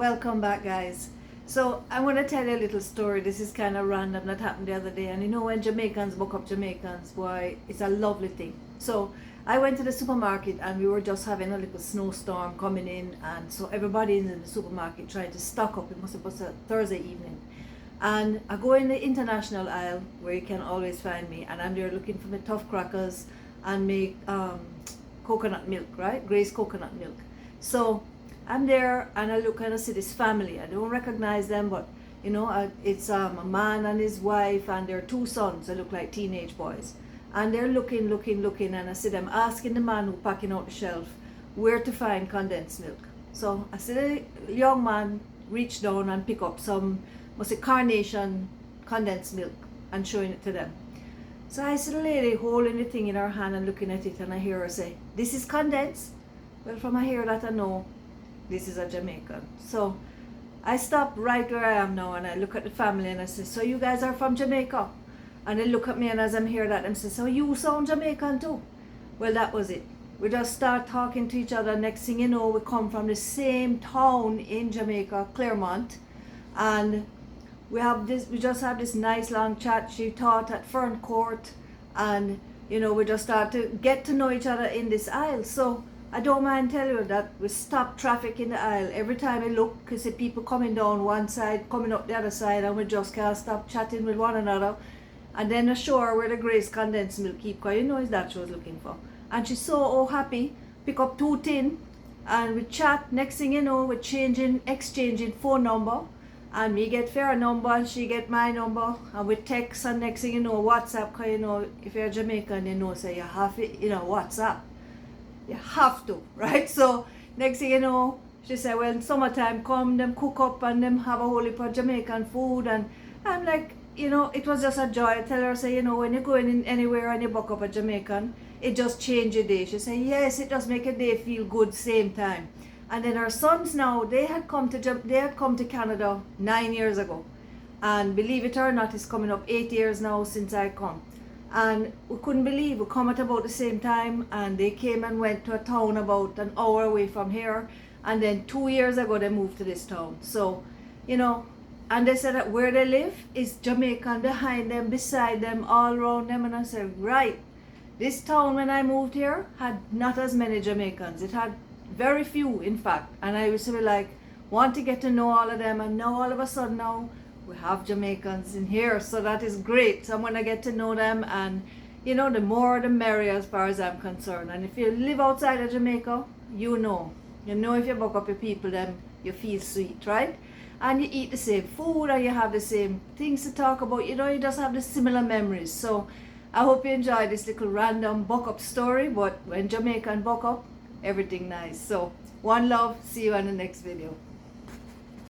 Welcome back, guys. So I want to tell you a little story. This is kind of random that happened the other day, and you know, when Jamaicans book up Jamaicans, boy, it's a lovely thing. So I went to the supermarket and we were just having a little snowstorm coming in, and so everybody in the supermarket trying to stock up. It must have been a Thursday evening, and I go in the international aisle where you can always find me, and I'm there looking for my tough crackers and make coconut milk, right? Grace coconut milk. So I'm there and I look and I see this family. I don't recognize them, but you know, it's a man and his wife and their two sons. They look like teenage boys. And they're looking, and I see them asking the man who packing out the shelf where to find condensed milk. So I see the young man reach down and pick up some, must say, carnation condensed milk and showing it to them. So I see the lady holding the thing in her hand and looking at it, and I hear her say, "This is condensed." Well, from I hear that, I know this is a Jamaican. So I stop right where I am now and I look at the family and I say, "So you guys are from Jamaica?" And they look at me, and as I'm hearing that, they say, "So you sound Jamaican too?" Well, that was it. We just start talking to each other. Next thing you know, we come from the same town in Jamaica, Claremont, and we just have this nice long chat. She taught at Fern Court, and you know, we just start to get to know each other in this aisle. So I don't mind telling you that we stop traffic in the aisle. Every time I look, you see people coming down one side, coming up the other side, and we just can't stop chatting with one another. And then I show her where the Grace condensed milk keep, because you know it's that she was looking for. And she's so happy, pick up 2 tin, and we chat. Next thing you know, we're exchanging phone number, and me get her number and she get my number, and we text, and next thing you know, WhatsApp, because you know, if you're Jamaican, you know, say you have it, you know, WhatsApp. You have to, right? So next thing you know, she said, "Well, summertime come, them cook up and them have a whole heap of Jamaican food." And I'm like, you know, it was just a joy. I tell her, say, you know, when you're going in anywhere and you buck up a Jamaican, it just change your day. She said, "Yes, it does make a day feel good same time." And then her sons now, they had come to Canada 9 years ago, and believe it or not, it's coming up 8 years now since I come. And we couldn't believe we come at about the same time, and they came and went to a town about an hour away from here, and then 2 years ago they moved to this town. So, you know, and they said that where they live is Jamaican, behind them, beside them, all around them. And I said, right, this town when I moved here had not as many Jamaicans. It had very few, in fact. And I used to be like, want to get to know all of them, and now all of a sudden now we have Jamaicans in here, so that is great. So I'm gonna get to know them, and you know, the more the merrier as far as I'm concerned. And if you live outside of Jamaica, you know if you buck up your people, then you feel sweet, right? And you eat the same food, and you have the same things to talk about. You know, you just have the similar memories. So I hope you enjoy this little random buck up story. But when Jamaican buck up, everything nice. So one love. See you on the next video.